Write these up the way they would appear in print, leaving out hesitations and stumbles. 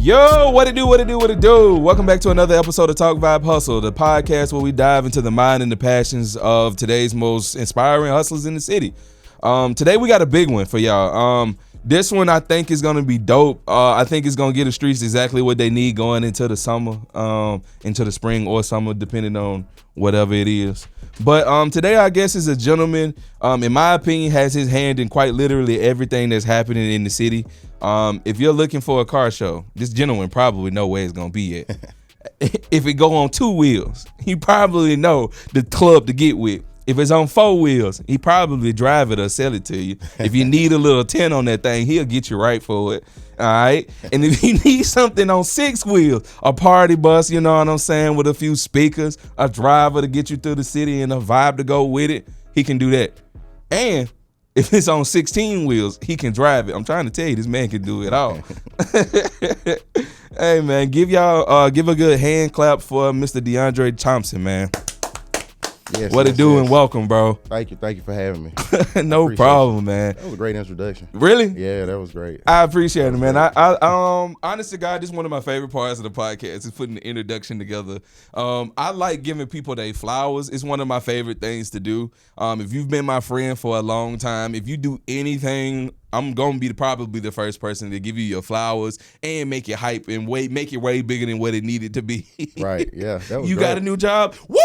Yo, what it do? Welcome back to another episode of Talk Vibe Hustle, the podcast where we dive into the mind and the passions of today's most inspiring hustlers in the city. Today we got a big one for y'all. This one I think is gonna be dope. I think it's gonna get the streets exactly what they need going into the summer, into the spring or summer, depending on whatever it is. But today our guest is a gentleman, in my opinion, has his hand in quite literally everything that's happening in the city. If you're looking for a car show, this gentleman probably know where it's gonna be at. If it go on 2 wheels, he probably know the club to get with. If it's on 4 wheels, he probably drive it or sell it to you. If you need a little tint on that thing, he'll get you right for it. All right. And if you need something on 6 wheels, a party bus, you know what I'm saying, with a few speakers, a driver to get you through the city and a vibe to go with it, he can do that. And if it's on 16 wheels, he can drive it. I'm trying to tell you, this man can do it all. Hey, man, give a good hand clap for Mr. Deandre Thompson, man. Yes, what it do and welcome, bro. Thank you for having me. No problem, man. That was a great introduction. Really? Yeah, that was great. I appreciate it, man. I honest to God, this is one of my favorite parts of the podcast is putting the introduction together. I like giving people their flowers. It's one of my favorite things to do. If you've been my friend for a long time, if you do anything, I'm gonna be probably the first person to give you your flowers and make it hype and make it way bigger than what it needed to be. Right, yeah. That was you great. got a new job? Woo!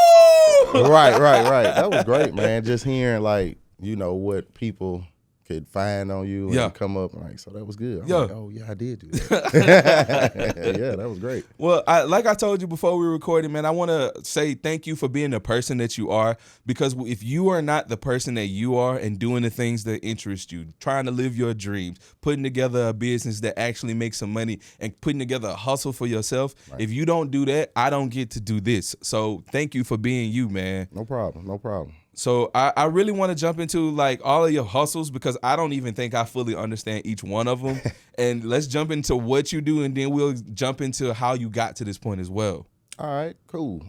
Right. That was great, man. Just hearing what people could find on you and come up so that was good. I'm like, oh yeah, I did do that. Yeah, that was great. Well, like I told you before we were recording, man, I want to say thank you for being the person that you are, because if you are not the person that you are and doing the things that interest you, trying to live your dreams, putting together a business that actually makes some money and putting together a hustle for yourself, if you don't do that, I don't get to do this. So thank you for being you, man. No problem. So I really want to jump into all of your hustles, because I don't even think I fully understand each one of them. And let's jump into what you do, and then we'll jump into how you got to this point as well. All right, cool.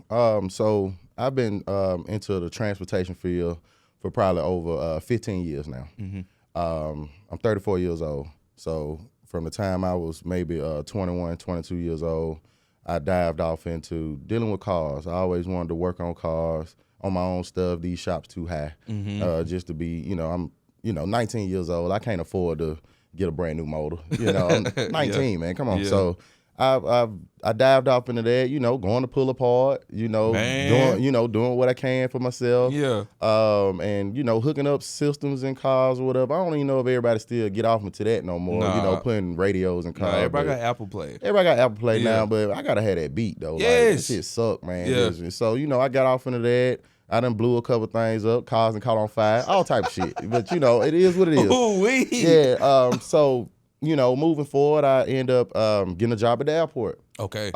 So I've been into the transportation field for probably over 15 years now. Mm-hmm. I'm 34 years old. So from the time I was maybe 21, 22 years old, I dived off into dealing with cars. I always wanted to work on cars. On my own stuff, these shops too high, just to be, I'm, 19 years old. I can't afford to get a brand new motor. I'm 19, man. Come on. Yeah. So I dived off into that, going to pull apart, doing what I can for myself. Yeah. And hooking up systems in cars or whatever. I don't even know if everybody still get off into that no more. Nah. Putting radios in cars. Everybody got Apple Play. Everybody got Apple Play now, but I gotta have that beat though. Yes. That shit suck, man. Yeah. So I got off into that. I done blew a couple things up, cars and caught on fire, all type of shit. But it is what it is. Ooh-wee. Yeah. So moving forward, I end up getting a job at the airport. Okay.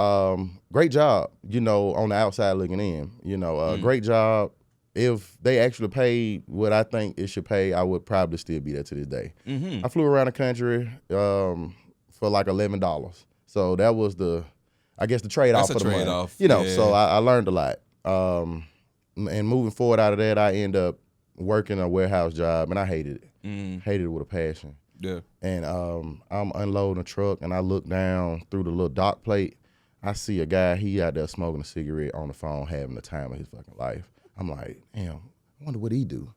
Great job. On the outside looking in. Great job. If they actually paid what I think it should pay, I would probably still be there to this day. Mm-hmm. I flew around the country for $11. So that was the trade-off for the money. So I learned a lot. And moving forward out of that, I end up working a warehouse job, and I hated it. Hated it with a passion. Yeah. And I'm unloading a truck, and I look down through the little dock plate. I see a guy, he out there smoking a cigarette on the phone, having the time of his fucking life. I'm like, damn, I wonder what he do.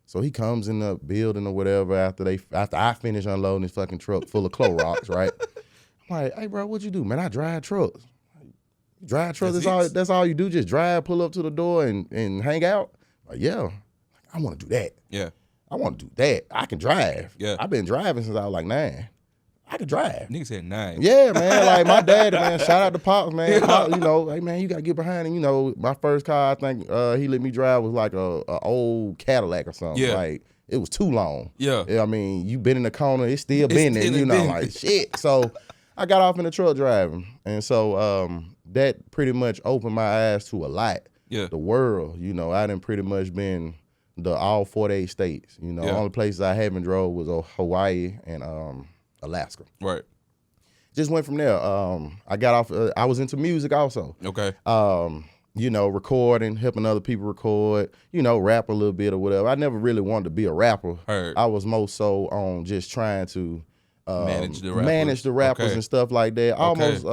So he comes in the building or whatever after I finish unloading his fucking truck full of Clorox, right? I'm like, hey, bro, what you do? Man, I drive trucks. Drive truck, that's all you do? Just drive, pull up to the door and hang out? Like, yeah. I want to do that. Yeah. I want to do that. I can drive. Yeah. I've been driving since I was 9. I can drive. Nigga said 9. Yeah, man. My dad, man, shout out to Pops, man. Yeah. Hey, man, you got to get behind him. My first car, I think he let me drive was like a old Cadillac or something. Yeah. Like, it was too long. Yeah. I mean, you been in the corner, it's still been there. Like, shit. So I got off in the truck driving. And so that pretty much opened my eyes to a lot. Yeah. The world, I done pretty much been all 48 states. Only places I haven't drove was Hawaii and Alaska. Right. Just went from there. I got off. I was into music also. Okay. Recording, helping other people record. Rap a little bit or whatever. I never really wanted to be a rapper. Heard. I was more so on just trying to manage the rappers and stuff like that. Almost,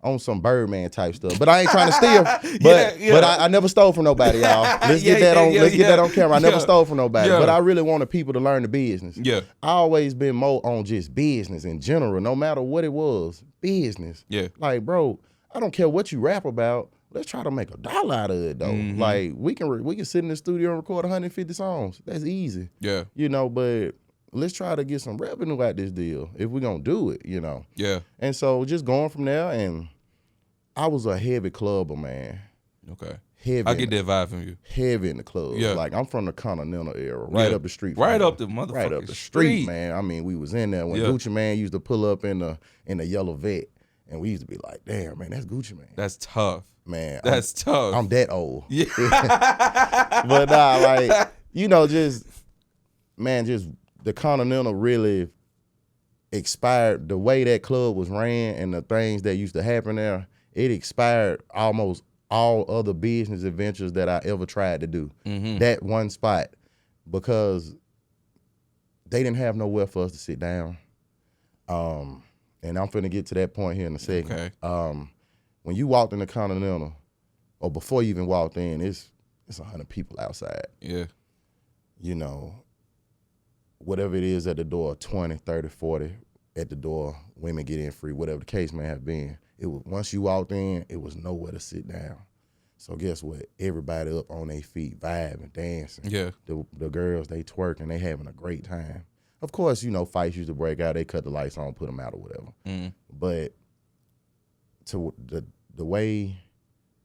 on some Birdman type stuff. But I ain't trying to steal. But I never stole from nobody, y'all. Let's get that on camera. I never stole from nobody. But I really wanted people to learn the business. Yeah. I always been more on just business in general, no matter what it was. Business. Yeah. Like, bro, I don't care what you rap about. Let's try to make $1 out of it though. Like we can sit in the studio and record 150 songs. That's easy. Yeah. But let's try to get some revenue out this deal if we're gonna do it, Yeah. And so just going from there, and I was a heavy clubber, man. Okay. Heavy. I get that vibe from you. Heavy in the club. Yeah. Like I'm from the Continental era, right up the street. Right up the motherfucking Right up the street, man. I mean, we was in there when Gucci Man used to pull up in the yellow vet, and we used to be like, damn, man, that's Gucci Man. That's tough. Man, that's tough. I'm that old. Yeah. But nah, like, just the Continental really expired. The way that club was ran and the things that used to happen there, it expired almost all other business adventures that I ever tried to do. That one spot, because they didn't have nowhere for us to sit down. And I'm finna get to that point here in a second. Okay. When you walked in the Continental, or before you even walked in, it's 100 people outside. Yeah. Whatever it is at the door, 20, 30, 40 at the door, women get in free, whatever the case may have been. It was, once you walked in, it was nowhere to sit down. So guess what? Everybody up on their feet, vibing, dancing. Yeah. The girls, they twerking, they having a great time. Of course, fights used to break out. They cut the lights on, put them out or whatever. But to the way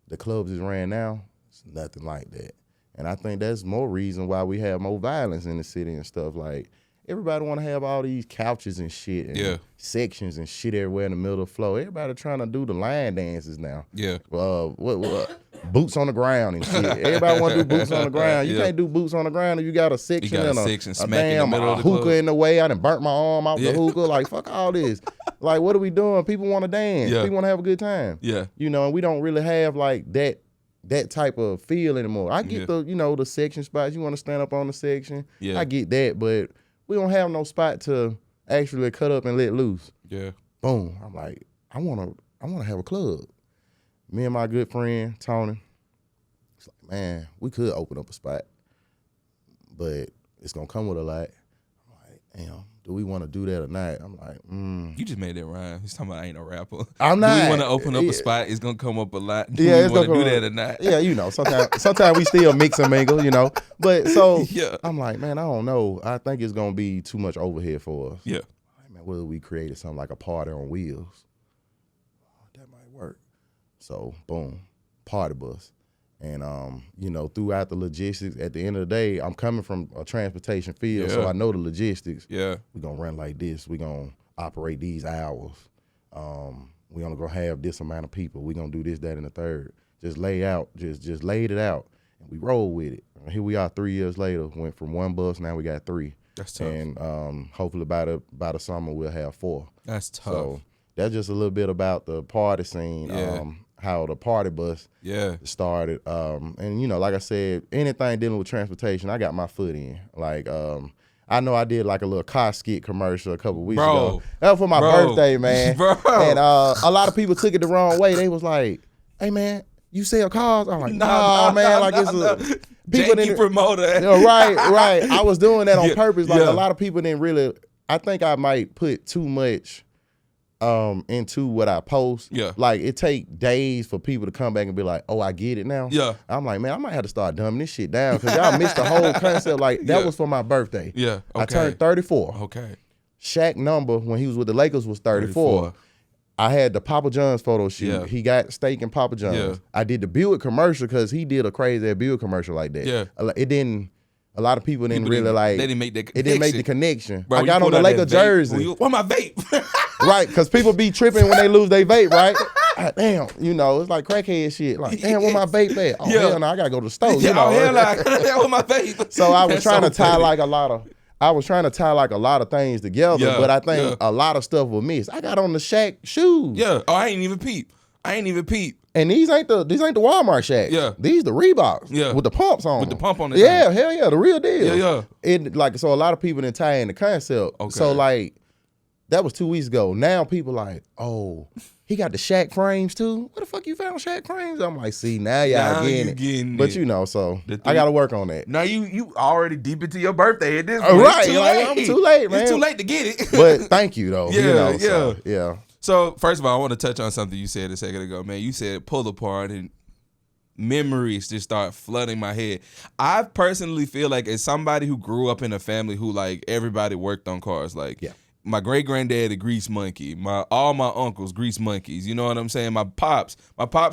the clubs is ran now, it's nothing like that. And I think that's more reason why we have more violence in the city and stuff. Like, everybody want to have all these couches and shit and sections and shit everywhere in the middle of the floor. Everybody trying to do the line dances now. Yeah. What boots on the ground and shit. Everybody want to do boots on the ground. You can't do boots on the ground if you got a section and a damn hookah in the way. I done burnt my arm out the hookah. Like, fuck all this. Like, what are we doing? People want to dance. People want to have a good time. Yeah. And we don't really have like that type of feel anymore. I get the section spots. You want to stand up on the section. Yeah. I get that, but we don't have no spot to actually cut up and let loose. Yeah. Boom. I'm like, I wanna have a club. Me and my good friend Tony, it's like, man, we could open up a spot, but it's gonna come with a lot. I'm like, damn, do we want to do that or not? I'm like, You just made that rhyme. He's talking about I ain't no rapper. I'm not. Do we want to open up a spot? It's gonna come up a lot. Do we want to do that or not? Yeah, sometimes we still mix and mingle, But so I'm like, man, I don't know. I think it's gonna be too much overhead for us. Yeah. Like, man, what if we created something like a party on wheels? That might work. So boom, party bus. And throughout the logistics, at the end of the day, I'm coming from a transportation field, so I know the logistics. Yeah. We're gonna run like this, we're gonna operate these hours. We're gonna go have this amount of people, we're gonna do this, that, and the third. Just laid it out. And we roll with it. And here we are 3 years later, went from one bus, now we got 3. That's tough. And hopefully by the summer we'll have 4. That's tough. So that's just a little bit about the party scene. Yeah. How the party bus started. And like I said, anything dealing with transportation, I got my foot in. Like, I know I did like a little car skit commercial a couple weeks ago. That was for my birthday, man. And a lot of people took it the wrong way. They was like, hey, man, you sell cars? I'm like, nah, man. Like, it's a people didn't promoter. Right. I was doing that on purpose. Like, a lot of people didn't really. I think I might put too much into what I post. Yeah. Like, it take days for people to come back and be like, oh, I get it now. Yeah. I'm like, man, I might have to start dumbing this shit down because y'all missed the whole concept. Like, that was for my birthday. Yeah. Okay. I turned 34. Okay. Shaq number when he was with the Lakers was 34. I had the Papa John's photo shoot. Yeah. He got steak and Papa John's. Yeah. I did the Buick commercial because he did a crazy Buick commercial like that. Yeah. It didn't. A lot of people didn't really like. They didn't make that connection. It didn't make the connection. Bro, I got on the Laker jersey. Where my vape? Right, because people be tripping when they lose their vape, right? Damn, it's like crackhead shit. Like, damn, where my vape at? Oh, hell no, I gotta go to the store. Hell no, where my vape? So I was trying to tie like a lot of things together, but I think a lot of stuff was missed. I got on the Shaq shoes. Yeah. Oh, I ain't even peep. And these ain't the Walmart Shacks. Yeah. These the Reeboks. Yeah. With the pumps on With the them. pump on it. Yeah, hell yeah, the real deal. Yeah. It like so a lot of people didn't tie in the concept. Okay. So like that was 2 weeks ago. Now people like, oh, he got the Shaq frames too. Where the fuck you found Shaq frames? I'm like, see, now y'all getting it. But you know, so I gotta work on that. Now you already deep into your birthday at this point. Right. I'm too late, man. It's too late to get it. But thank you though. Yeah, So, yeah. So first of all, I want to touch on something you said a second ago, man. You said pull apart and memories just start flooding my head. I personally feel like as somebody who grew up in a family who like everybody worked on cars, like my great granddad a grease monkey, all my uncles grease monkeys. You know what I'm saying? My pops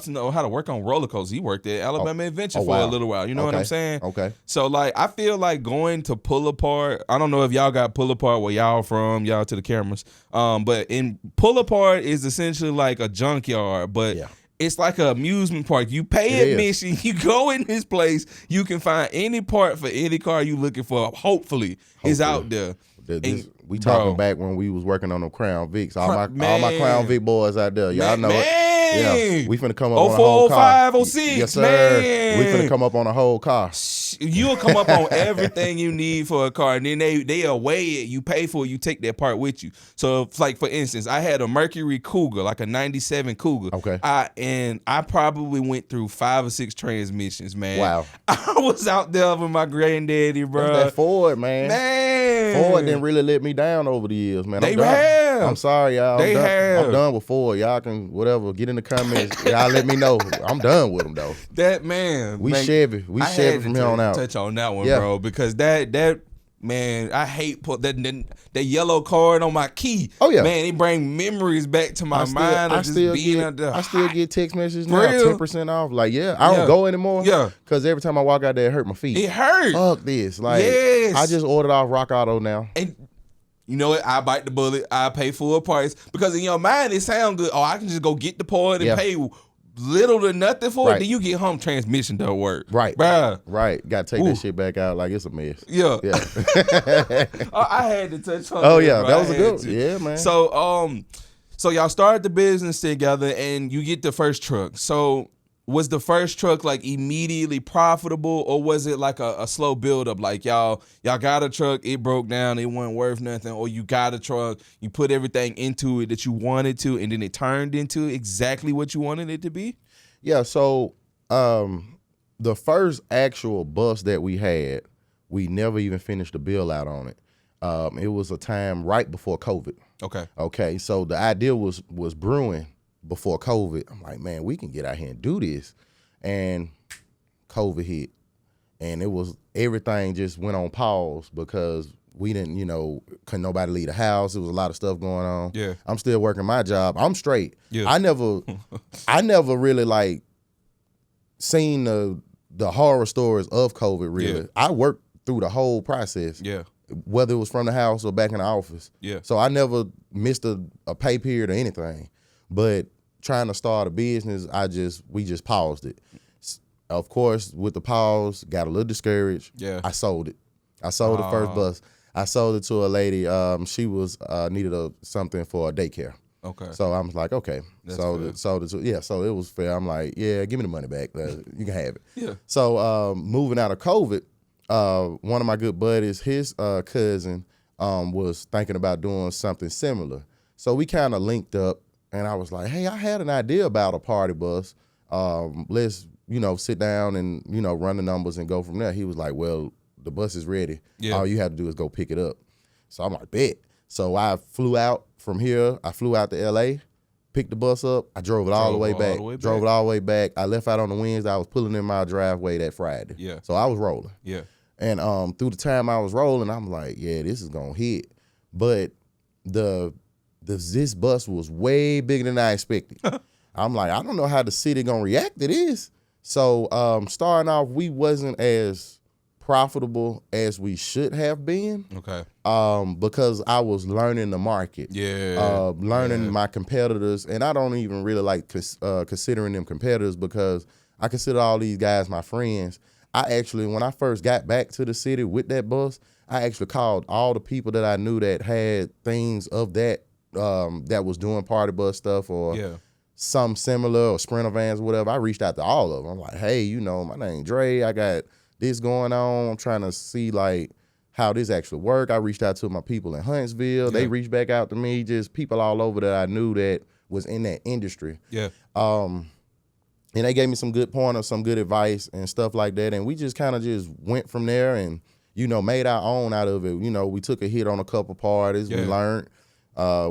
know how to work on roller coasters. He worked at Alabama Adventure for a little while. You know what I'm saying? Okay. So like I feel like going to pull apart. I don't know if y'all got pull apart where y'all from. Y'all to the cameras. But in pull apart is essentially like a junkyard, but. Yeah. It's like an amusement park. You pay admission. You go in this place. You can find any part for any car you looking for. Hopefully, is out there. We talking back when we was working on them Crown Vics. All my Crown Vic boys out there. Y'all know it. Yeah, we finna come up on a whole car. 04, 06, yes, sir. Man. We finna come up on a whole car. You'll come up on everything you need for a car, and then they'll weigh it. You pay for it. You take that part with you. So, like for instance, I had a Mercury Cougar, like a '97 Cougar. Okay. I probably went through 5 or 6 transmissions, man. Wow. I was out there with my granddaddy, bro. That's that Ford, man. Ford didn't really let me down over the years, man. I'm sorry, y'all. I'm done with Ford. Y'all can whatever get in the comments. Y'all let me know. I'm done with them though. That man, we Chevy from here on out. Touch on that one, bro, because that man, I hate that yellow card on my key. Oh yeah, man, it bring memories back to my mind. I still get text messages now, 10% off. Like I don't go anymore. Yeah, because every time I walk out there, it hurt my feet. It hurt. Fuck this. Like I just ordered off Rock Auto now. And you know what? I bite the bullet. I pay full price because in your mind it sounds good. Oh, I can just go get the part and pay little to nothing for it. Then you get home, transmission don't work. Right, bruh. Right. Got to take that shit back out like it's a mess. Yeah. I had to touch on. Oh yeah, that was a good one. Yeah, man. So y'all started the business together and you get the first truck. So was the first truck like immediately profitable, or was it like a slow build up? Like y'all got a truck, it broke down, it wasn't worth nothing, or you got a truck, you put everything into it that you wanted to, and then it turned into exactly what you wanted it to be? Yeah. So the first actual bus that we had, we never even finished the bill out on it. It was a time right before COVID. Okay. So the idea was brewing before COVID. I'm like, man, we can get out here and do this. And COVID hit. And it was, everything just went on pause because we didn't, couldn't nobody leave the house. There was a lot of stuff going on. Yeah. I'm still working my job. I'm straight. Yeah. I never really like seen the horror stories of COVID really. Yeah. I worked through the whole process. Yeah. Whether it was from the house or back in the office. Yeah. So I never missed a pay period or anything. But trying to start a business, we just paused it. Of course, with the pause, got a little discouraged. Yeah. I sold it. I sold the first bus. I sold it to a lady. She was needed something for a daycare. Okay. So I was like, okay. Sold it. So it was fair. I'm like, yeah, give me the money back. You can have it. Yeah. So moving out of COVID, one of my good buddies, his cousin, was thinking about doing something similar. So we kind of linked up. And I was like, hey, I had an idea about a party bus. Let's, sit down and, run the numbers and go from there. He was like, well, the bus is ready. Yeah. All you have to do is go pick it up. So I'm like, bet. So I flew out from here. I flew out to L.A., picked the bus up. I drove it all the way back. Drove it all the way back. I left out on the Wednesday. I was pulling in my driveway that Friday. Yeah. So I was rolling. Yeah. And through the time I was rolling, I'm like, yeah, this is going to hit. But this bus was way bigger than I expected. I'm like, I don't know how the city gonna react to this. So starting off, we wasn't as profitable as we should have been. Okay. Because I was learning the market. Yeah. Learning my competitors, and I don't even really like considering them competitors because I consider all these guys my friends. I actually, when I first got back to the city with that bus, I actually called all the people that I knew that had things of that. That was doing party bus stuff or some similar or Sprinter vans or whatever, I reached out to all of them. I'm like, hey, you know, my name Dre. I got this going on. I'm trying to see like how this actually work. I reached out to my people in Huntsville. They reached back out to me, just people all over that I knew that was in that industry. Yeah. And they gave me some good pointers, some good advice and stuff like that. And we just kind of just went from there and, you know, made our own out of it. You know, we took a hit on a couple parties. We learned,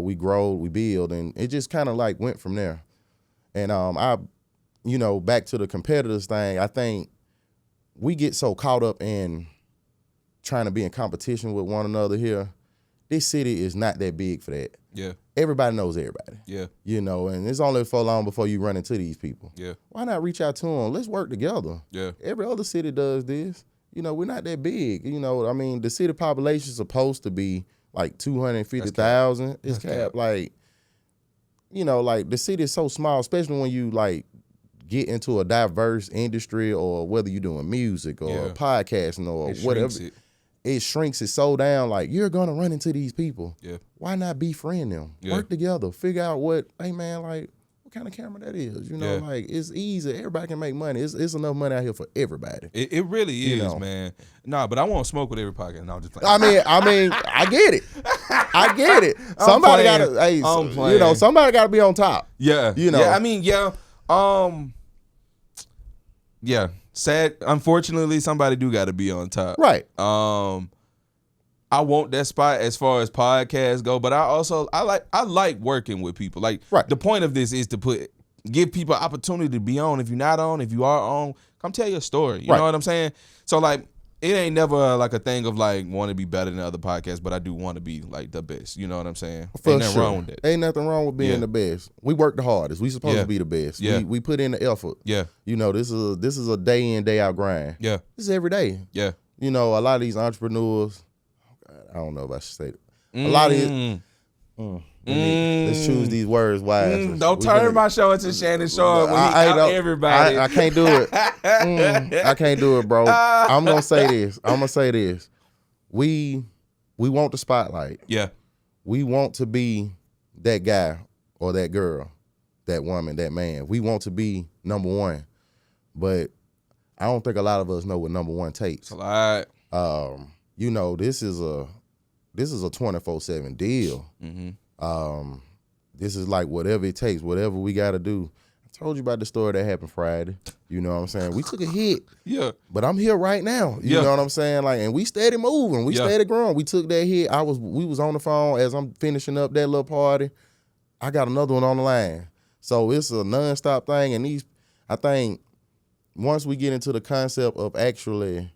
we growed, we build, and it just kind of like went from there. And you know, back to the competitors thing, I think we get so caught up in trying to be in competition with one another here. This city is not that big for that. Yeah. Everybody knows everybody. Yeah. You know, and it's only for long before you run into these people. Yeah. Why not reach out to them? Let's work together. Yeah. Every other city does this. You know, we're not that big. You know, I mean, the city population is supposed to be like 250,000. It's capped. Like, you know, like the city is so small, especially when you like get into a diverse industry or whether you're doing music or podcasting or whatever. It shrinks it so down, like, you're going to run into these people. Yeah. Why not befriend them? Yeah. Work together. Figure out what, hey, man, like, what kind of camera that is? You know, like, it's easy. Everybody can make money. It's enough money out here for everybody. It really is, you know? Man. Nah, but I won't smoke with every podcast. No, I'm just playing. I mean, I get it. I get it. Somebody got to, hey, you know, somebody got to be on top. Yeah. You know. Yeah, I mean, yeah. Sad. Unfortunately, somebody do got to be on top. Right. I want that spot as far as podcasts go, but I like working with people. Like the point of this is to give people opportunity to be on. If you're not on, if you are on, come tell your story. You know what I'm saying? So like it ain't never like a thing of like want to be better than other podcasts, but I do want to be like the best. You know what I'm saying? Ain't nothing wrong with that. Ain't nothing wrong with being the best. We work the hardest. We supposed to be the best. Yeah. We put in the effort. Yeah. You know, this is a day in, day out grind. Yeah. This is every day. Yeah. You know, a lot of these entrepreneurs, I don't know if I should say it. A lot of it. Let's choose these words wisely. Don't turn my show into Shannon Sharp when he out everybody. I can't do it. I can't do it, bro. I'm gonna say this. We want the spotlight. Yeah. We want to be that guy or that girl, that woman, that man. We want to be number one. But I don't think a lot of us know what number one takes. It's a lot. You know, this is a 24/7 deal. Mm-hmm. This is like whatever it takes, whatever we got to do. I told you about the story that happened Friday. You know what I'm saying? We took a hit. Yeah. But I'm here right now. You know what I'm saying? Like, and we steady moving. We steady growing. We took that hit. We was on the phone as I'm finishing up that little party. I got another one on the line. So it's a nonstop thing. And I think once we get into the concept of actually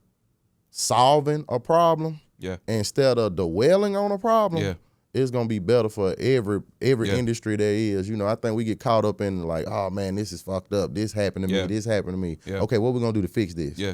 solving a problem, instead of dwelling on a problem, it's gonna be better for every industry there is. You know, I think we get caught up in like, oh man, this is fucked up. This happened to me. This happened to me. Yeah. Okay, what we gonna do to fix this? Yeah.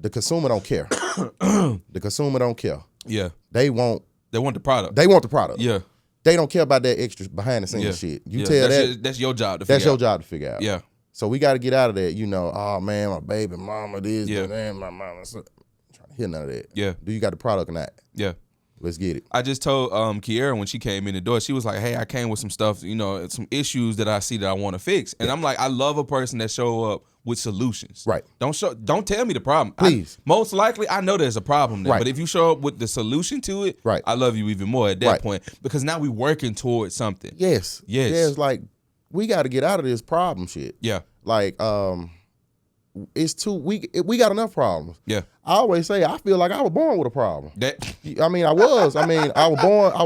The consumer don't care. The consumer don't care. Yeah. They want the product. They want the product. Yeah. They don't care about that extra behind the scenes shit. You tell that's your job to figure out. That's your job to figure out. Yeah. So we got to get out of that. You know, oh man, my baby mama this, man, my mama. So, I'm trying to hear none of that. Yeah. Do you got the product or not? Yeah. Let's get it. I just told Kiera when she came in the door, she was like, hey, I came with some stuff, you know, some issues that I see that I want to fix. And I'm like, I love a person that show up with solutions. Right. Don't tell me the problem. Please. Most likely, I know there's a problem there. Right. But if you show up with the solution to it, I love you even more at that point. Because now we're working towards something. Yes. Yes, like, we got to get out of this problem shit. Yeah. Like, we got enough problems. Yeah. I always say I feel like I was born with a problem. I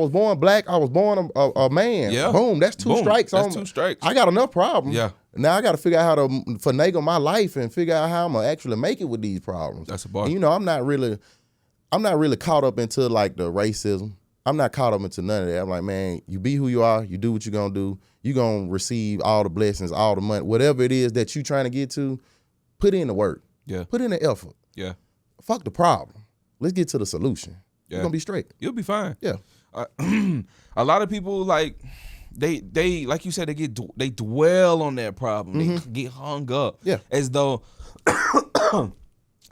was born black. I was born a man. Yeah. Boom. That's two strikes. That's 2 strikes. I got enough problems. Yeah. Now I got to figure out how to finagle my life and figure out how I'm gonna actually make it with these problems. That's a bar. And, you know, I'm not really caught up into like the racism. I'm not caught up into none of that. I'm like, man, you be who you are. You do what you're gonna do. You're gonna receive all the blessings, all the money, whatever it is that you're trying to get to. Put in the work. Yeah. Put in the effort. Yeah. Fuck the problem. Let's get to the solution. Yeah. You're gonna be straight. You'll be fine. Yeah. A lot of people like they like you said they dwell on that problem. Mm-hmm. They get hung up. Yeah. As though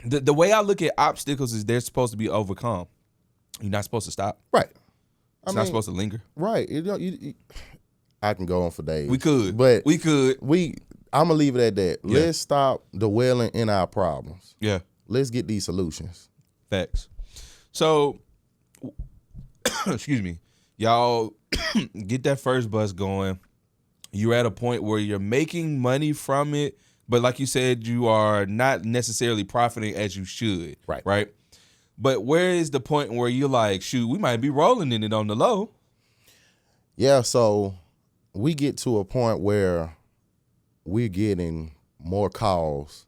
the way I look at obstacles is they're supposed to be overcome. You're not supposed to stop. Right. It's not supposed to linger. Right. I can go on for days. We could. But we could. I'm going to leave it at that. Yeah. Let's stop dwelling in our problems. Yeah. Let's get these solutions. Facts. So, excuse me. Y'all get that first bus going. You're at a point where you're making money from it, but like you said, you are not necessarily profiting as you should. Right. Right? But where is the point where you're like, shoot, we might be rolling in it on the low? Yeah, so we get to a point where we're getting more calls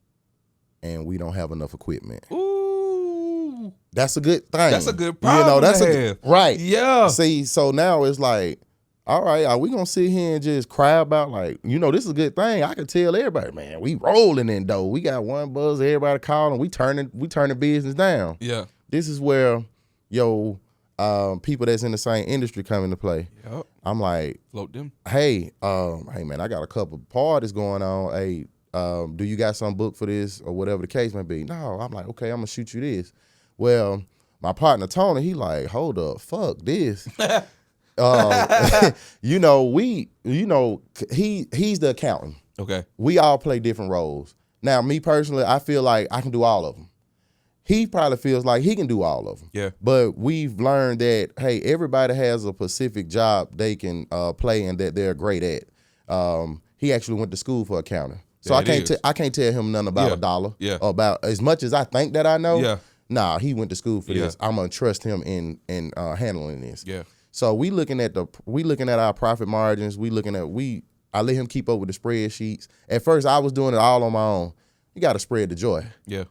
and we don't have enough equipment. Ooh. That's a good thing. That's a good problem that's to a have. right. Yeah. See, so now it's like, all right, are we gonna sit here and just cry about like, this is a good thing? I can tell everybody, man, we rolling in dough. We got one buzz, everybody calling, we turning business down. Yeah. This is where people that's in the same industry come into play. Yep. I'm like, Float them. hey man, I got a couple parties going on. Hey, do you got some book for this or whatever the case may be? No, I'm like, okay, I'm gonna shoot you this. Well, my partner Tony, he like, hold up, fuck this. He's the accountant. Okay. We all play different roles. Now, me personally, I feel like I can do all of them. He probably feels like he can do all of them. Yeah. But we've learned that, hey, everybody has a specific job they can play and that they're great at. He actually went to school for accounting. So I can't tell him nothing about a dollar. Yeah. Or about as much as I think that I know. Yeah. Nah, he went to school for Yeah. this. I'm gonna trust him in handling this. Yeah. So we looking at our profit margins. I let him keep up with the spreadsheets. At first, I was doing it all on my own. You got to spread the joy. Yeah.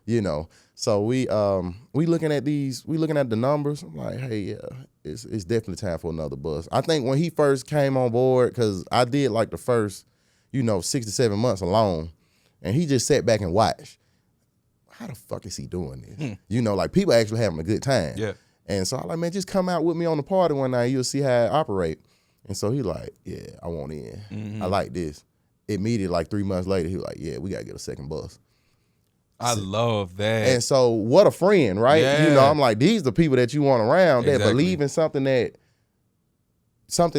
So we looking at the numbers. I'm like, hey, yeah, it's definitely time for another bus. I think when he first came on board, because I did like the first, 6 to 7 months alone, and he just sat back and watched. How the fuck is he doing this? Like people actually having a good time. Yeah. And so I'm like, man, just come out with me on the party one night. You'll see how I operate. And so he like, yeah, I want in. Mm-hmm. I like this. Immediately, like 3 months later, he was like, yeah, we got to get a second bus. I love that. And so what a friend, right? Yeah. I'm like, these are the people that you want around that Exactly. believe in something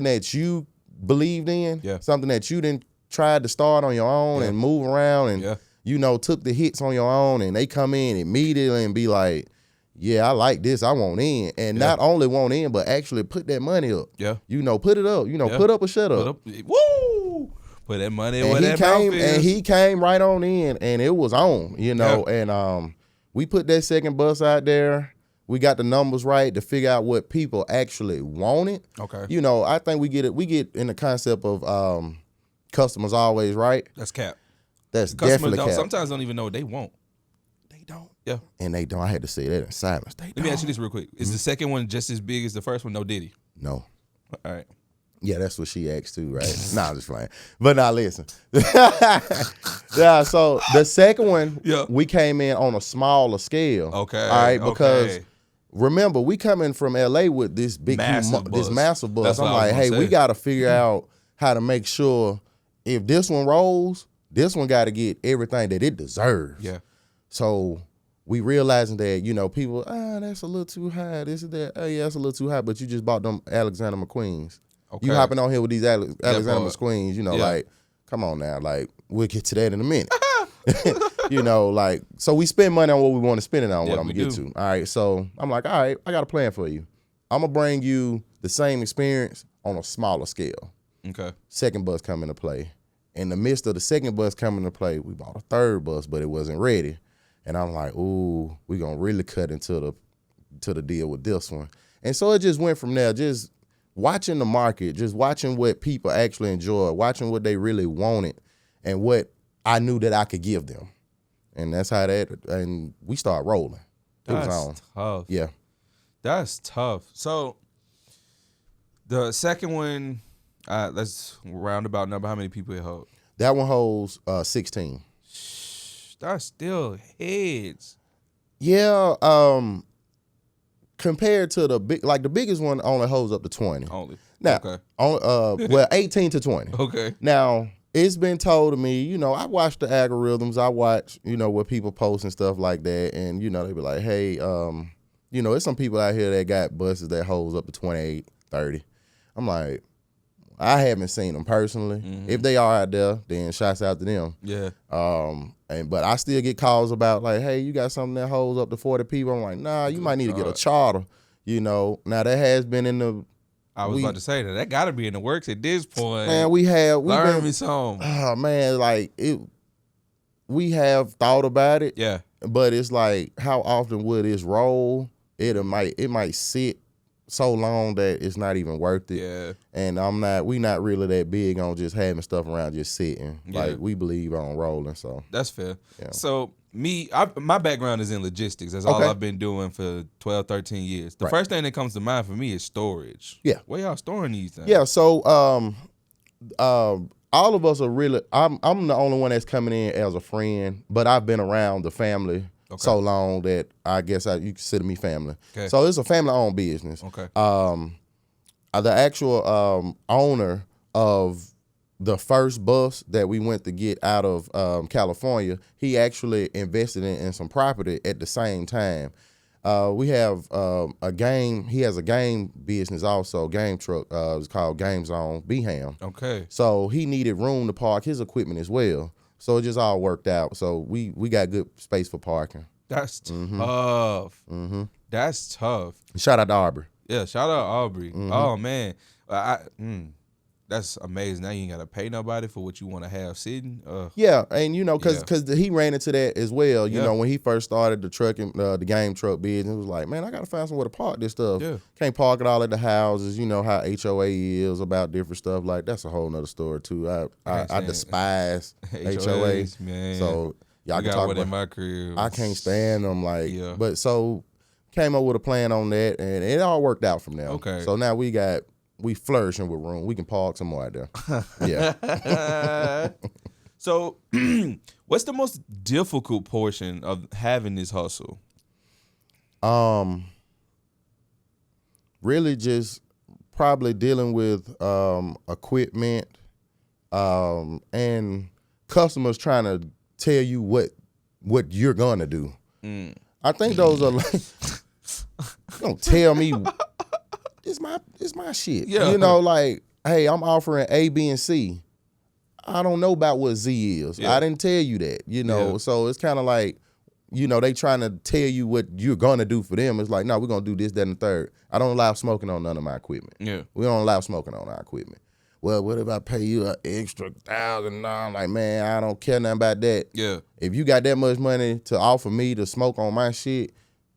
that you believed in, Yeah. something that you didn't try to start on your own and move around and, took the hits on your own, and they come in immediately and be like, yeah, I like this, I want in. And not only want in, but actually put that money up. Yeah. Put it up. Put up or shut up. Woo! Put that money where that came, mouth is. and he came right on in, and it was on, Yeah. And we put that second bus out there. We got the numbers right to figure out what people actually wanted. Okay. I think we get in the concept of customers always right. That's cap. That's Customers definitely cap. sometimes don't even know what they want. They don't. Yeah. And they don't. I had to say that in silence. Let me ask you this real quick. Is the second one just as big as the first one? No Diddy. No. All right. Yeah, that's what she asked too, right? Nah, I'm just playing. But now listen. Yeah, so the second one, we came in on a smaller scale. Okay. All right, because remember, we coming from LA with this big Massive bus. this massive bus. That's what I'm I was like, gonna hey, say. we gotta figure out how to make sure if this one rolls, this one gotta get everything that it deserves. Yeah. So we realizing that, people, that's a little too high. This is that. Oh yeah, that's a little too high. But you just bought them Alexander McQueens. Okay. You hopping on here with these Alexander part. McQueens, like, come on now, like, we'll get to that in a minute. So we spend money on what we want to spend it on, what I'm gonna get to. All right, so I'm like, all right, I got a plan for you. I'm gonna bring you the same experience on a smaller scale. Okay. Second bus come into play. In the midst of the second bus coming into play, we bought a third bus, but it wasn't ready. And I'm like, ooh, we're gonna really cut into the deal with this one. And so it just went from there, just watching the market, just watching what people actually enjoy, watching what they really wanted, and what I knew that I could give them. And that's how and we start rolling. It was on. Tough. Yeah. That's tough. So the second one, let's round about number. How many people it hold? That one holds 16. That's still heads. Yeah. Compared to the biggest one only holds up to 20. Only. Now, okay. 18 to 20. Okay. Now, it's been told to me, I watch the algorithms, I watch, what people post and stuff like that, and, they be like, hey, there's some people out here that got buses that holds up to 28, 30. I'm like, I haven't seen them personally. If they are out there, then shouts out to them. Yeah. But I still get calls about like, hey, you got something that holds up to 40 people. I'm like, nah, you might need to get a charter. Now that has been in the. I was about to say that got to be in the works at this point. Man, we learn me some. Oh man, like we have thought about it. Yeah. But it's like, how often would this roll? It might sit so long that it's not even worth it. Yeah. And we not really that big on just having stuff around just sitting. Yeah. Like we believe on rolling. So that's fair. Yeah. So my background is in logistics. That's all I've been doing for 12, 13 years. The first thing that comes to mind for me is storage. Yeah. Where y'all storing these things? Yeah. So all of us are really. I'm the only one that's coming in as a friend, but I've been around the family so long that I guess you consider me family. Okay. So it's a family-owned business. Okay. The actual owner of the first bus that we went to get out of California, he actually invested in some property at the same time. We have he has a game business also, game truck. It's called Game Zone Beham. Okay. So he needed room to park his equipment as well. So it just all worked out. So we got good space for parking. That's tough. That's tough. Shout out to Aubrey. Yeah, shout out Aubrey. Oh man, that's amazing. Now you ain't gotta pay nobody for what you want to have sitting. Yeah, and because he ran into that as well. You know, when he first started the game truck business, it was like, man, I gotta find somewhere to park this stuff. Yeah. Can't park it all at the houses. You know how HOA is about different stuff. Like that's a whole nother story too. I despise HOAs, man. So y'all can got talk one about. In my crib. I can't stand them. Like, but so came up with a plan on that, and it all worked out from there. Okay. So now we flourishing with room. We can park somewhere out there. Yeah. So, what's the most difficult portion of having this hustle? Really just probably dealing with equipment, and customers trying to tell you what you're gonna do. I think those are like, don't tell me. It's my shit. Yeah. Like, hey, I'm offering A, B, and C. I don't know about what Z is. Yeah. I didn't tell you that, So it's kind of like, they trying to tell you what you're going to do for them. It's like, no, we're going to do this, that, and the third. I don't allow smoking on none of my equipment. Yeah. We don't allow smoking on our equipment. Well, what if I pay you an extra $1,000? I'm like, man, I don't care nothing about that. Yeah. If you got that much money to offer me to smoke on my shit,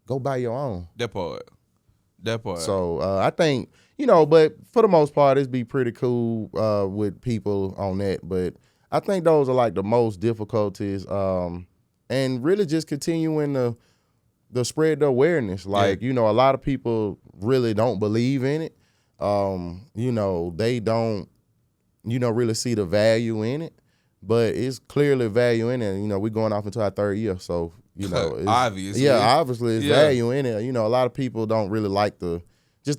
go buy your own. That part. So I think, but for the most part, it's be pretty cool with people on that. But I think those are like the most difficulties, and really just continuing to spread the awareness. Like, a lot of people really don't believe in it. They don't, really see the value in it. But it's clearly value in it. We're going off into our third year, so. Obviously. Yeah, obviously it's value in it. A lot of people don't really like the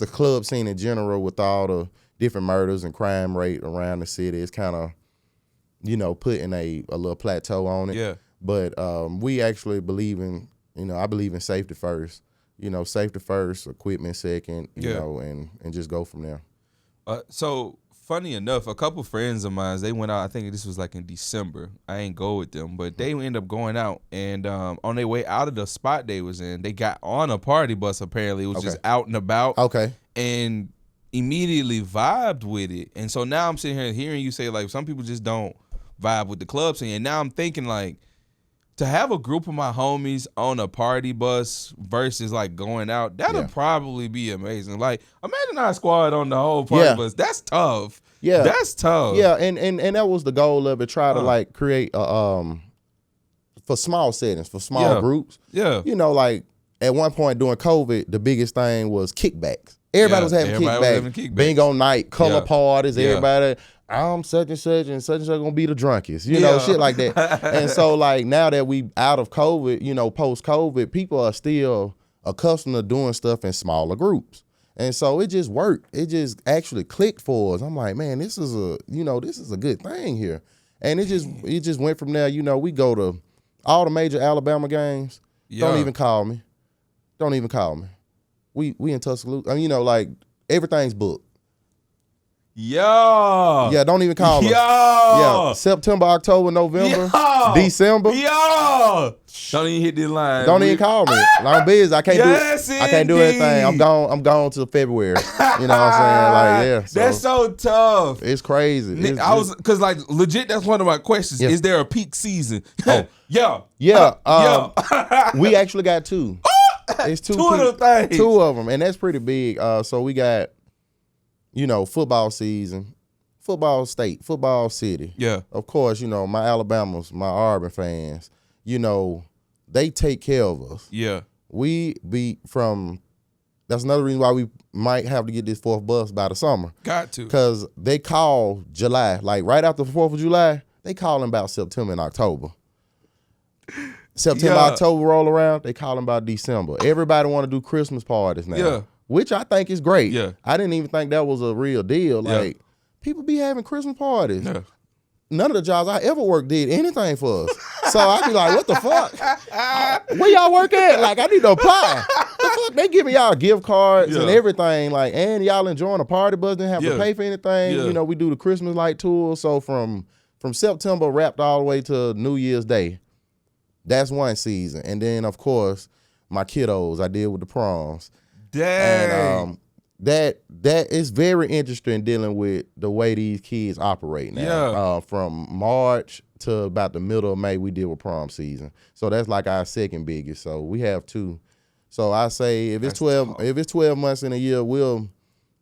club scene in general with all the different murders and crime rate around the city. It's kind of, putting a little plateau on it. Yeah. But we actually believe in, I believe in safety first. Safety first, equipment second, and just go from there. So funny enough, a couple friends of mine, they went out, I think this was like in December. I ain't go with them, but they ended up going out. And on their way out of the spot they was in, they got on a party bus apparently. It was just out and about. Okay. And immediately vibed with it. And so now I'm sitting here hearing you say, like, some people just don't vibe with the club scene. And now I'm thinking, like, to have a group of my homies on a party bus versus like going out, that'll probably be amazing. Like, imagine our squad on the whole party bus. That's tough. Yeah, that's tough. Yeah, and that was the goal of it. Try to like create for small settings, for small groups. Yeah, like at one point during COVID, the biggest thing was kickbacks. Everybody was having kickbacks. Bingo night, color parties. Everybody. I'm such and such gonna be the drunkest, shit like that. And so like now that we out of COVID, post COVID, people are still accustomed to doing stuff in smaller groups. And so it just worked. It just actually clicked for us. I'm like, man, this is a good thing here. And it just went from there. We go to all the major Alabama games. Yeah. Don't even call me. We in Tuscaloosa. Like everything's booked. Yeah. Yeah, don't even call us. Yeah, September, October, November, December. Yeah. Don't even hit this line. Don't even call me. Long busy. I can't Yes, I can't do anything. I'm gone till February. You know what I'm saying? Like, yeah. So that's so tough. it's crazy. Nick, cause like legit, that's one of my questions. Yeah. Is there a peak season? Oh. Yeah. We actually got two. It's two of the things. Two of them, and that's pretty big. So we got, football season, football state, football city. Yeah. Of course, my Alabamas, my Auburn fans, they take care of us. Yeah. That's another reason why we might have to get this fourth bus by the summer. Got to. Because they call July, like right after the 4th of July, they calling about September and October. September, October roll around, they calling about December. Everybody want to do Christmas parties now. Yeah. Which I think is great. Yeah. I didn't even think that was a real deal. Like, people be having Christmas parties. Yeah. None of the jobs I ever worked did anything for us. So I be like, what the fuck? Where y'all work at? Like, I need to apply. The fuck? They give me y'all gift cards and everything. Like, and y'all enjoying the party bus, didn't have to pay for anything. Yeah. We do the Christmas light tour. So from September wrapped all the way to New Year's Day. That's one season. And then, of course, my kiddos, I did with the proms. Dang. And that is very interesting dealing with the way these kids operate now. Yeah. From March to about the middle of May, we deal with prom season. So that's like our second biggest. So we have two. So I say if it's 12 months in a year, we'll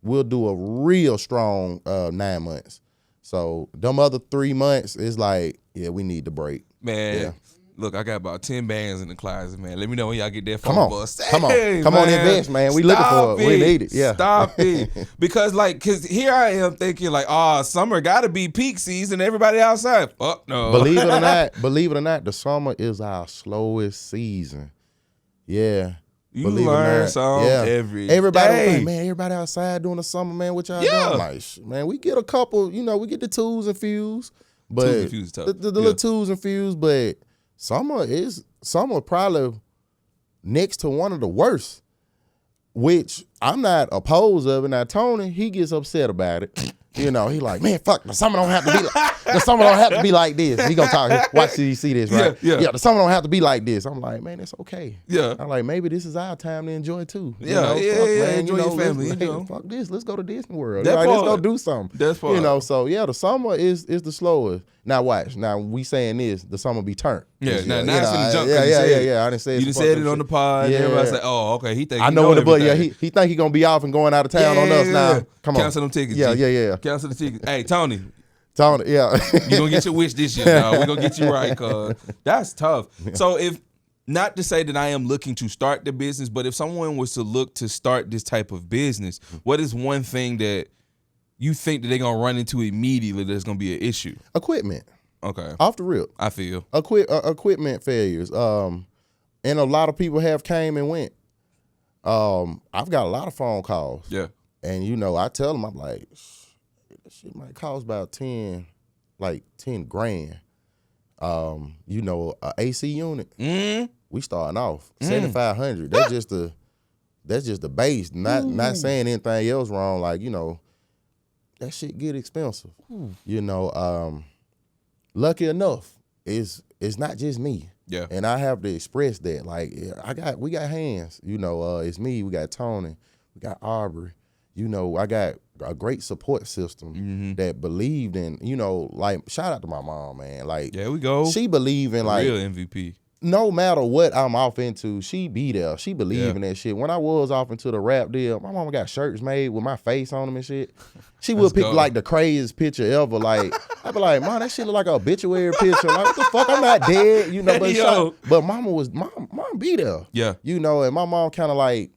do a real strong 9 months. So them other 3 months is like, we need the break. Man. Yeah. Look, I got about 10 bands in the closet, man. Let me know when y'all get that Come phone on. bus. Come on, invest, man. We looking for it. We need it. Yeah. Stop it. Because here I am thinking like, summer got to be peak season. Everybody outside. Fuck no. Believe it or not, the summer is our slowest season. Yeah. You learn something every day. Everybody outside during the summer, man. What y'all doing? Like, man, we get a couple, we get the twos and fews. But twos and fews is tough. The little twos and fews, but summer probably next to one of the worst, which I'm not opposed of it. Now Tony, he gets upset about it. He like, man, fuck, the summer don't have to be like this. He gonna talk. Watch till you see this, right? Yeah. The summer don't have to be like this. I'm like, man, it's okay. Yeah. I'm like, maybe this is our time to enjoy too. Man, enjoy your family. Fuck this. Let's go to Disney World. Let's go do something. That's part. So the summer is the slowest. Now watch. Now we saying this, the summer be turned. Yeah. Now it's finna jump. Yeah. I didn't say it. You just said it on the pod. Yeah. Everybody say, oh, okay. He think I know in the book. Yeah, he think he gonna be off and going out of town on us now. Come on, cancel them tickets. Yeah. Cancel the tickets. Hey, Tony, yeah. you gonna get your wish this year, dog. We're gonna get you right, cuz that's tough. So if not to say that I am looking to start the business, but if someone was to look to start this type of business, what is one thing that you think that they're gonna run into immediately that's gonna be an issue? Equipment. Okay. Off the rip. I feel. Equipment failures. And a lot of people have came and went. I've got a lot of phone calls. Yeah. And I tell them, I'm like, that shit might cost about 10 grand. A AC unit. We starting off 7,500. That's just the base. Not saying anything else wrong. Like, that shit get expensive. Lucky enough, it's not just me. Yeah. And I have to express that. Like, we got hands. It's me. We got Tony. We got Aubrey. I got a great support system that believed in, shout out to my mom, man. Like, there we go. She believed in real MVP. No matter what I'm off into, she be there. She believe in that shit. When I was off into the rap deal, my mama got shirts made with my face on them and shit. She would pick like the craziest picture ever. Like, I'd be like, Mom, that shit look like an obituary picture. Like, what the fuck? I'm not dead, but mom be there. Yeah. And my mom kind of like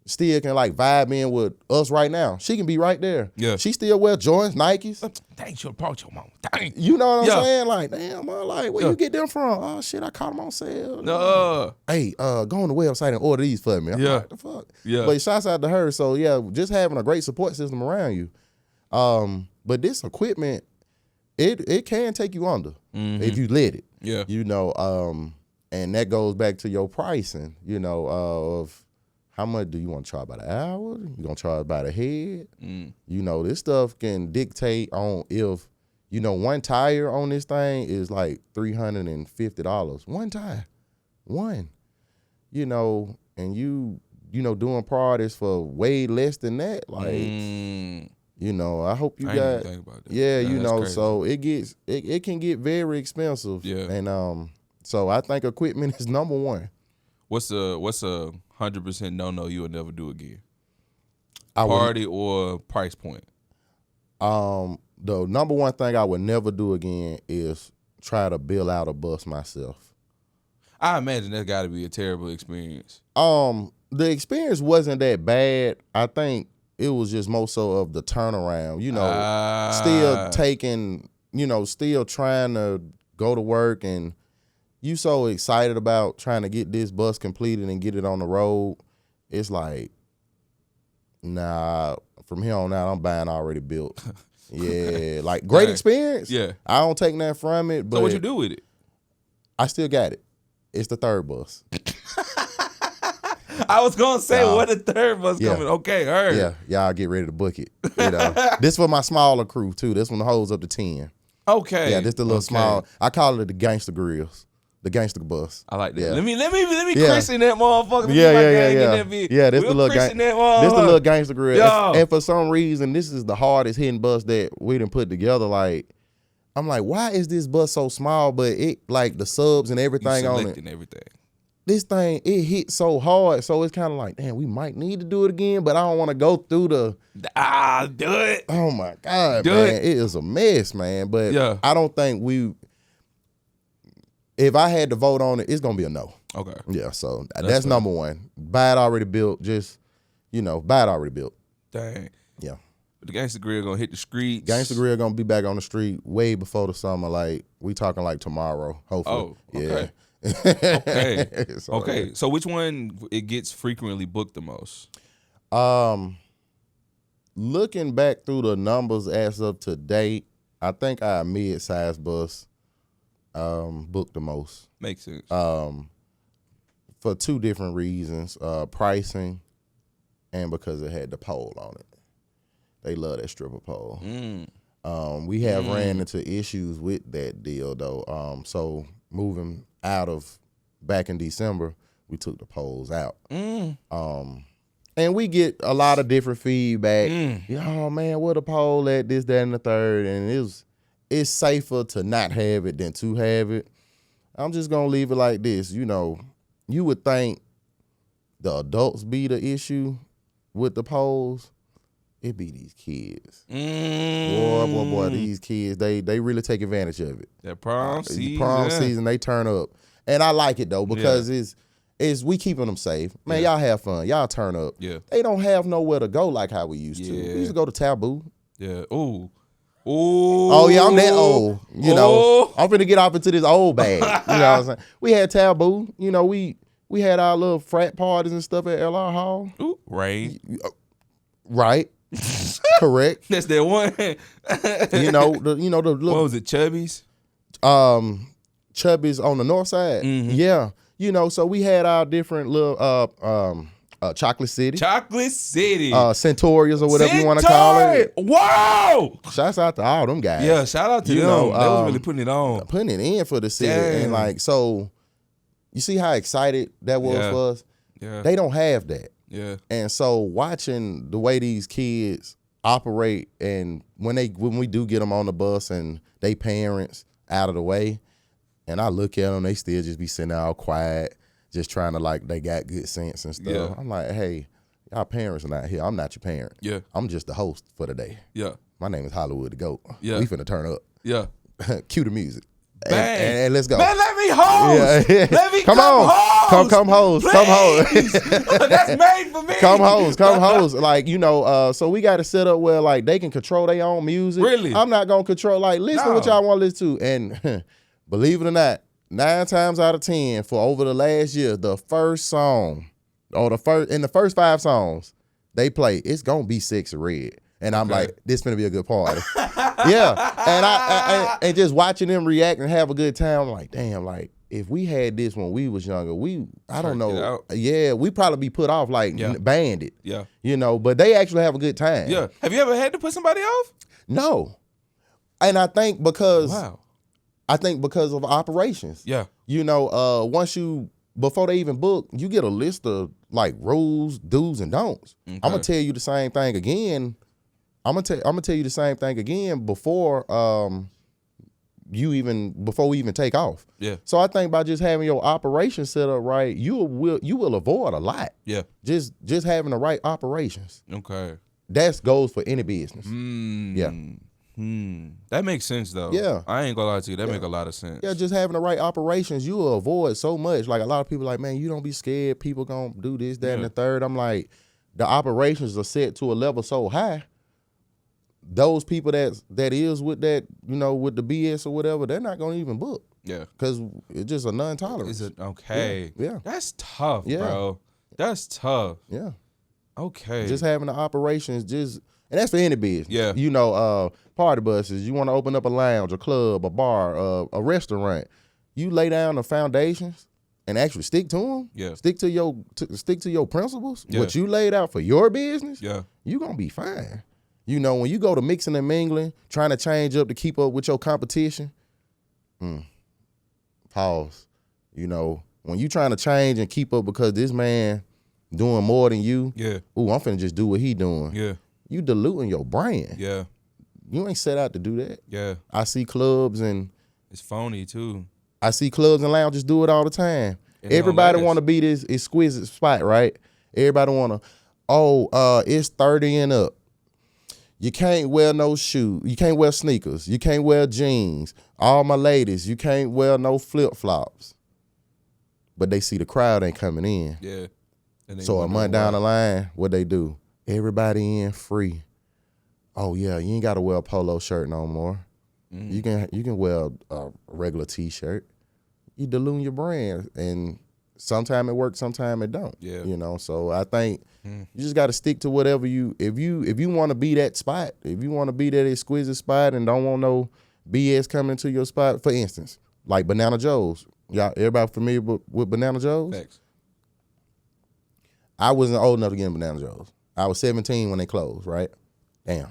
still can like vibe in with us right now. She can be right there. Yeah. She still wear Jordans, Nikes. Dang, you approach your mama. Dang. You know what I'm saying? Like, damn, man, like, where you get them from? Oh shit, I caught them on sale. No. Hey, go on the website and order these for me. I'm like, the fuck? Yeah. But shouts out to her. So yeah, just having a great support system around you. But this equipment, it can take you under if you let it. Yeah. And that goes back to your pricing, of how much do you want to charge by the hour? You gonna charge by the head? You know, this stuff can dictate on if, you know, one tire on this thing is like $350. One tire, one. You know, and you know, doing products for way less than that, like, you know, I hope you I got, didn't even think about that. yeah, you know, crazy. so it can get very expensive. Yeah. And so I think equipment is number one. What's a 100% no you would never do again? I would, Party or price point? the number one thing I would never do again is try to build out a bus myself. I imagine that's got to be a terrible experience. The experience wasn't that bad. I think it was just more so of the turnaround, you know, still taking, you know, still trying to go to work, and you so excited about trying to get this bus completed and get it on the road. It's like, nah, from here on out, I'm buying already built. Yeah, like great experience. Yeah. I don't take nothing from it, but So what you do with it? I still got it. It's the third bus. I was gonna say what the third bus Yeah. coming. Okay, heard. Yeah, y'all get ready to book it. You know, this for my smaller crew too. This one holds up to 10. Okay. Yeah, this the little small. I call it the gangster grills, the gangster bus. I like that. Yeah. Let me Yeah. christen that motherfucker. Yeah, this the little christen that This the motherfucker. little gangster grill. Yo. And for some reason, this is the hardest hitting bus that we done put together. Like, I'm like, why is this bus so small? But it, like, the subs and everything on it. Selecting everything. This thing, it hit so hard, so it's kind of like, damn, we might need to do it again, but I don't want to go through the. Do it. Oh my God, Do man, it. it is a mess, man. But Yeah. I don't think we. If I had to vote on it, it's gonna be a no. Okay. Yeah, so that's fair. number one. Buy it already built. Just, you know, buy it already built. Dang. Yeah, The gangster grill gonna hit the streets. gangster grill gonna be back on the street way before the summer. Like, we talking like tomorrow, hopefully. Oh, okay. Yeah. Okay. So, Okay. So which one it gets frequently booked the most? Looking back through the numbers as of today, I think our mid-sized bus booked the most. Makes sense. For two different reasons: pricing, and because it had the pole on it. They love that stripper pole. We have ran into issues with that deal though. So moving out of back in December, we took the poles out. And we get a lot of different feedback. Oh man, what a pole at, this, that, and the third. And it's safer to not have it than to have it. I'm just gonna leave it like this. You know, you would think the adults be the issue with the poles. It be these kids. Boy, these kids, they really take advantage of it. That prom season. Prom season, they turn up. And I like it though, because it's we keeping them safe. Man, y'all have fun. Y'all turn up. Yeah. They don't have nowhere to go like how we used to. We used to go to Taboo. Yeah. Ooh. Ooh. Oh yeah, I'm that old. You know, I'm finna get off into this old bag. You know what I'm saying? We had Taboo. You know, we had our little frat parties and stuff at LR Hall. Ooh. Right. Right. Correct. That's that one. You know, the little, What was it? Chubby's? Chubby's on the north side. Yeah. You know, so we had our different little Chocolate City. Chocolate City. Centurions or whatever you want to call it. Whoa! Shouts out to all them guys. Yeah, shout out to You them. know, They was really putting it on. Putting it in for the city. Damn. And like, so you see how excited that was for us? Yeah. They don't have that. Yeah. And so watching the way these kids operate, and when we do get them on the bus and they parents out of the way, and I look at them, they still just be sitting there all quiet, just trying to, like, they got good sense and stuff. Yeah. I'm like, hey, y'all parents are not here. I'm not your parent. Yeah. I'm just the host for the day. Yeah. My name is Hollywood the GOAT. Yeah. We finna turn up. Yeah. Cue the music. Bang. And let's go. Man, let me host. Yeah. Let me Come come on. host. Come host. Come host. Please. That's made for me. Come host. Like, you know, so we got to set up where, like, they can control their own music. Really? I'm not going to control, like, listen to what No. y'all want to listen to. And believe it or not, 9 times out of 10 for over the last year, the first song, or in the first 5 songs they play, it's going to be Sexy Red. And I'm like, this finna be a good party. Yeah. And I just watching them react and have a good time, I'm like, damn, like, if we had this when we was younger, I don't Turned it know. out. Yeah, we probably be put off like banned it. Yeah. You know, but they actually have a good time. Yeah. Have you ever had to put somebody off? No. And I think because Wow. of operations. Yeah. You know, before they even book, you get a list of like rules, do's and don'ts. Okay. I'm gonna tell you the same thing again. I'm gonna tell you the same thing again before before we even take off. Yeah. So I think by just having your operation set up right, you will avoid a lot. Yeah. Just having the right operations. Okay. That goes for any business. Yeah. That makes sense though. Yeah. I ain't gonna lie to you. That make a lot of sense. Yeah, just having the right operations, you will avoid so much. Like a lot of people like, man, you don't be scared. People gonna do this, that, and the third. I'm like, the operations are set to a level so high. Those people that is with that, you know, with the BS or whatever, they're not gonna even book. Yeah. Because it's just a non-tolerance. Is it okay? Yeah. That's tough, Yeah. bro. That's tough. Yeah. Okay. Just having the operations, and that's for any business. Yeah. You know, party buses, you want to open up a lounge, a club, a bar, a restaurant. You lay down the foundations and actually stick to them. Yeah. Stick to your principles. Yeah. What you laid out for your business. Yeah. You gonna be fine. You know, when you go to mixing and mingling, trying to change up to keep up with your competition, pause. You know, when you trying to change and keep up because this man doing more than you, I'm finna just do what he doing. Yeah. You diluting your brand. Yeah. You ain't set out to do that. Yeah. I see clubs and lounges do it all the time. And they don't Everybody last. want to be this exquisite spot, right? Everybody want to, it's 30 and up. You can't wear no shoes. You can't wear sneakers. You can't wear jeans. All my ladies, you can't wear no flip-flops. But they see the crowd ain't coming in. Yeah. So a month down the line, what they do? Everybody in free. Oh yeah, you ain't gotta wear a polo shirt no more. You can wear a regular t-shirt. You dilute your brand, and sometime it works, sometime it don't. Yeah. You know, so I think you just gotta stick to whatever if you want to be that spot, if you want to be that exquisite spot and don't want no BS coming into your spot. For instance, like Banana Joe's. Y'all, everybody familiar with Banana Joe's? Thanks. I wasn't old enough to get in Banana Joe's. I was 17 when they closed, right? Damn.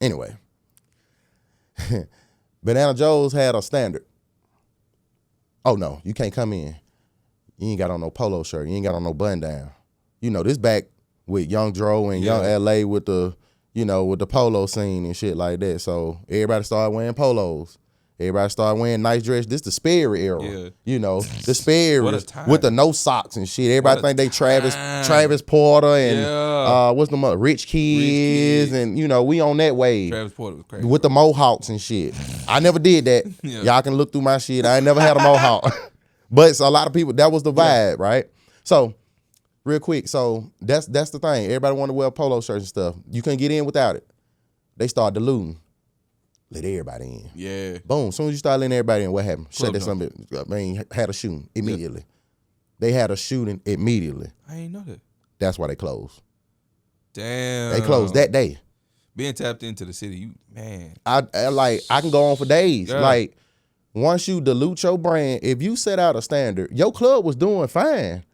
Anyway, Banana Joe's had a standard. Oh no, you can't come in. You ain't got on no polo shirt. You ain't got on no button down. You know, this back with Young Dro and Young LA with the polo scene and shit like that. So everybody started wearing polos. Everybody started wearing nice dress. This the Sperry era. Yeah. You know, the Sperry with the no socks and shit. Everybody think they Travis Porter and what's the Rich Kids and you know, we on that wave. Travis Porter was crazy. With the mohawks and shit. I never did that. Y'all can look through my shit. I ain't never had a mohawk. But it's a lot of people, that was the vibe, right? So, real quick, so that's the thing. Everybody want to wear polo shirts and stuff. You couldn't get in without it. They start diluting. Let everybody in. Yeah. Boom. As soon as you start letting everybody in, what happened? Shut that something. Had a shooting immediately. They had a shooting immediately. I ain't know that. That's why they closed. Damn. They closed that day. Being tapped into the city, I can go on for days. Yeah. Like, once you dilute your brand, if you set out a standard, your club was doing fine.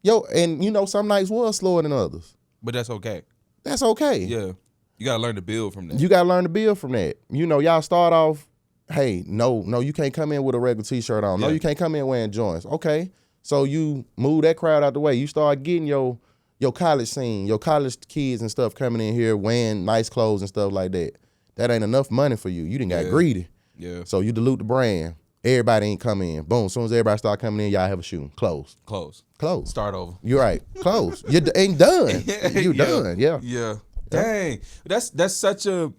And you know, some nights was slower than others. But that's okay. That's okay. Yeah. You gotta learn to build from that. You gotta learn to build from that. You know, y'all start off, hey, no, you can't come in with a regular t-shirt on. No, you can't come in wearing joints. Okay. So you move that crowd out the way. You start getting your college scene, your college kids and stuff coming in here wearing nice clothes and stuff like that. That ain't enough money for you. You done got greedy. Yeah. So you dilute the brand. Everybody ain't come in. Boom. As soon as everybody start coming in, y'all have a shooting. Close. Start over. You're right. Close. You ain't done. You done. Yeah. Yeah. Dang. That's such a,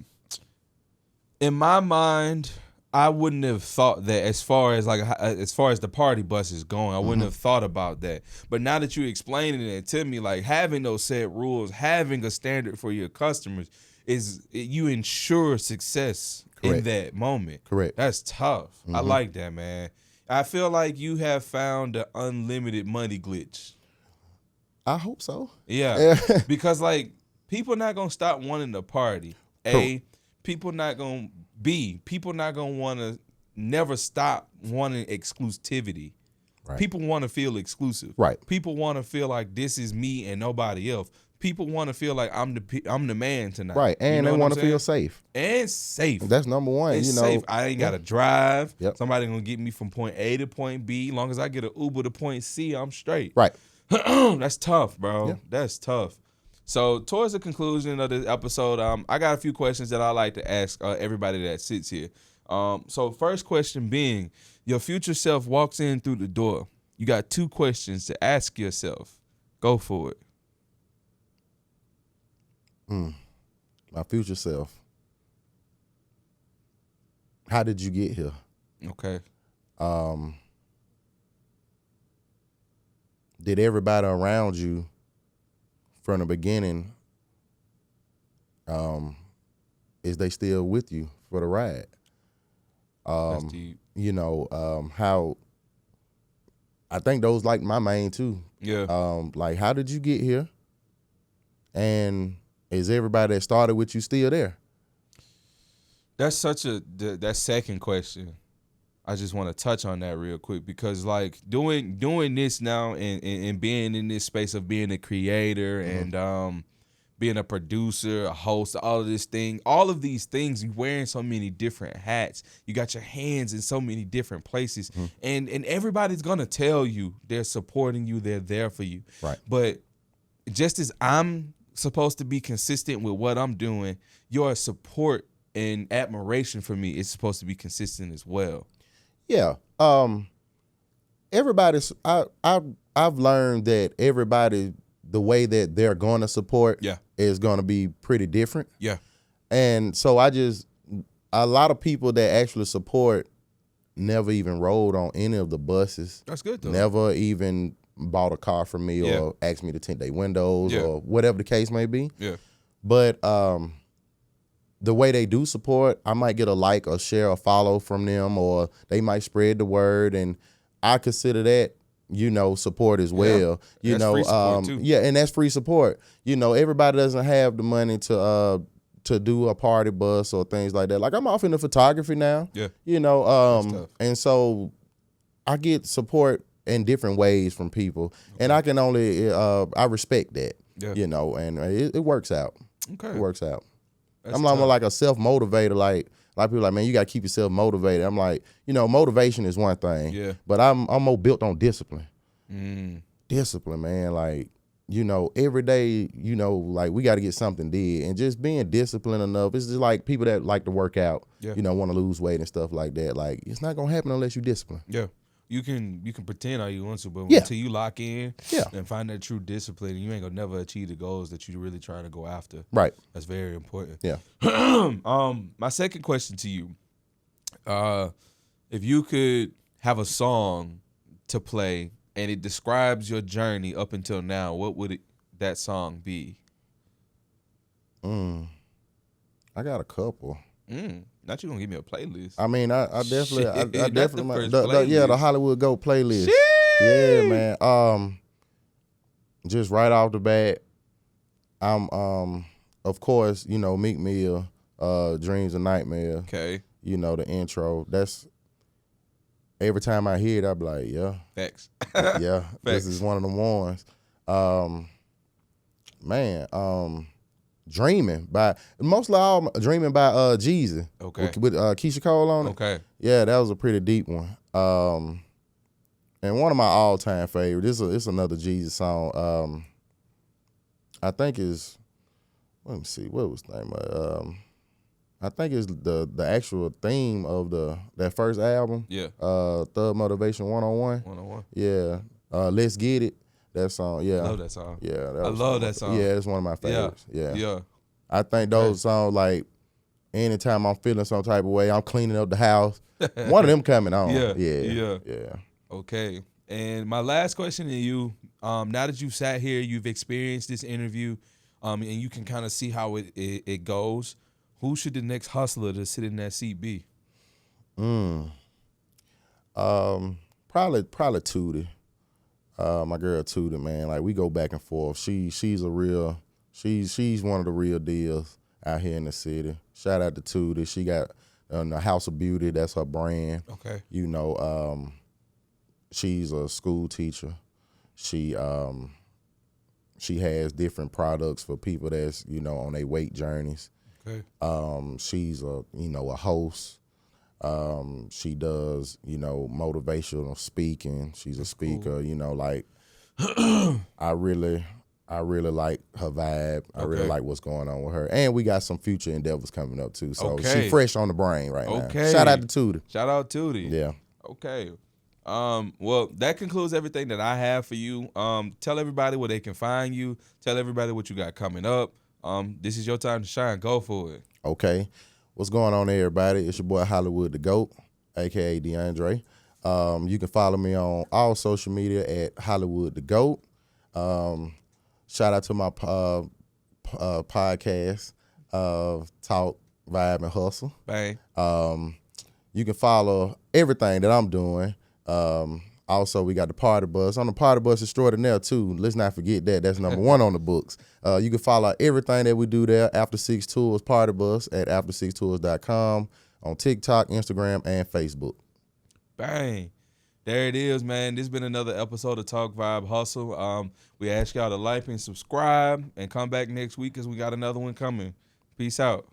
in my mind, I wouldn't have thought that as far as the party bus is going, I wouldn't have thought about that. But now that you explaining it to me, like having those set rules, having a standard for your customers you ensure success in that moment. Correct. That's tough. I like that, man. I feel like you have found the unlimited money glitch. I hope so. Yeah. Because like people not gonna stop wanting to party. People not gonna want to never stop wanting exclusivity. Right. People want to feel exclusive. Right. People want to feel like this is me and nobody else. People want to feel like I'm the man tonight. Right, and you know they want to saying? feel safe. And safe. That's number one. It's you know, safe. I ain't got to drive. Yep. Somebody gonna get me from point A to point B. As long as I get an Uber to point C, I'm straight. Right. That's tough, bro. Yeah. That's tough. So towards the conclusion of this episode, I got a few questions that I like to ask everybody that sits here. So first question being, your future self walks in through the door. You got 2 questions to ask yourself. Go for it. My future self. How did you get here? Okay. Did everybody around you from the beginning, is they still with you for the ride? That's deep. You know, how I think those like my main too. Yeah. Like, how did you get here? And is everybody that started with you still there? That's such that second question. I just want to touch on that real quick because like doing this now and being in this space of being a creator and being a producer, a host, all of these things, you wearing so many different hats. You got your hands in so many different places. And everybody's gonna tell you they're supporting you, they're there for you. Right. But just as I'm supposed to be consistent with what I'm doing, your support and admiration for me is supposed to be consistent as well. Yeah. Everybody's I've learned that everybody, the way that they're going to support is going to be pretty different. Yeah. And so a lot of people that actually support never even rode on any of the buses. That's good though. Never even bought a car from me or asked me to tint their windows or whatever the case may be. Yeah. But the way they do support, I might get a like or share or follow from them, or they might spread the word, and I consider that, you know, support as well. You That's know, free support too. yeah, and that's free support. You know, everybody doesn't have the money to do a party bus or things like that. Like, I'm off into photography now. Yeah. You know, That's tough. and so I get support in different ways from people, and I can only I respect that. Yeah. You know, and it works out. Okay. It works out. That's I'm tough. like a self-motivator. Like, a lot of people are like, man, you got to keep yourself motivated. I'm like, you know, motivation is one thing. Yeah. But I'm more built on discipline. Mm. Discipline, man. Like, you know, every day, you know, like, we got to get something did. And just being disciplined enough. It's just like people that like to work out, you know, want to lose weight and stuff like that. Like, it's not going to happen unless you discipline. Yeah. You can pretend all you want to, but Yeah. until you lock in Yeah. and find that true discipline, you ain't gonna never achieve the goals that you're really trying to go after. Right. That's very important. Yeah. My second question to you, if you could have a song to play and it describes your journey up until now, what would that song be? I got a couple. Not you gonna give me a playlist. I mean, I definitely, Shit, I that's definitely, the first playlist. the Hollywood Go playlist. Sheesh. Yeah, man. Just right off the bat, I'm, of course, you know, Meek Mill, Dreams and Nightmare. Okay. You know, the intro. That's, every time I hear it, I be like, yeah, Facts. yeah, this Facts. is one of the ones. Dreaming by, mostly all Dreaming by Jeezy. Okay. With Keisha Cole on it. Okay. Yeah, that was a pretty deep one. And one of my all-time favorites. It's another Jeezy song. I think is, let me see, what was the name of it? I think it's the actual theme of that first album. Yeah. Thug Motivation 101. 101. Yeah. Let's Get It. That song. Yeah. I love that song. Yeah. I love that song. Yeah, it's one of my favorites. Yeah. Yeah. I think those songs, like, anytime I'm feeling some type of way, I'm cleaning up the house. One of them coming on. Yeah. Yeah. Okay. And my last question to you, now that you've sat here, you've experienced this interview, and you can kind of see how it goes, who should the next hustler to sit in that seat be? Probably Tootie. My girl Tootie, man. Like, we go back and forth. She's one of the real deals out here in the city. Shout out to Tootie. She got the House of Beauty, that's her brand. Okay. You know, she's a school teacher. She has different products for people that's, you know, on their weight journeys. Okay. She's a host. She does, you know, motivational speaking. She's a speaker, cool. You know, like I really like her vibe. I really like what's going on with her. And we got some future endeavors coming up too. So she fresh on the brain right now. Shout out to Tootie. Shout out Tootie. Yeah. Okay. Well, that concludes everything that I have for you. Tell everybody where they can find you. Tell everybody what you got coming up. This is your time to shine. Go for it. Okay. What's going on, everybody? It's your boy Hollywood the GOAT, a.k.a. Deandre. You can follow me on all social media at Hollywood the GOAT. Shout out to my podcast, Talk, Vibe, and Hustle. Bang. You can follow everything that I'm doing. Also, we got the Party Bus. On the Party Bus Extraordinaire, too. Let's not forget that. That's number one on the books. You can follow everything that we do there, After 6 Tours Party Bus, at after6tours.com, on TikTok, Instagram, and Facebook. Bang. There it is, man. This has been another episode of Talk, Vibe, Hustle. We ask y'all to like and subscribe and come back next week because we got another one coming. Peace out.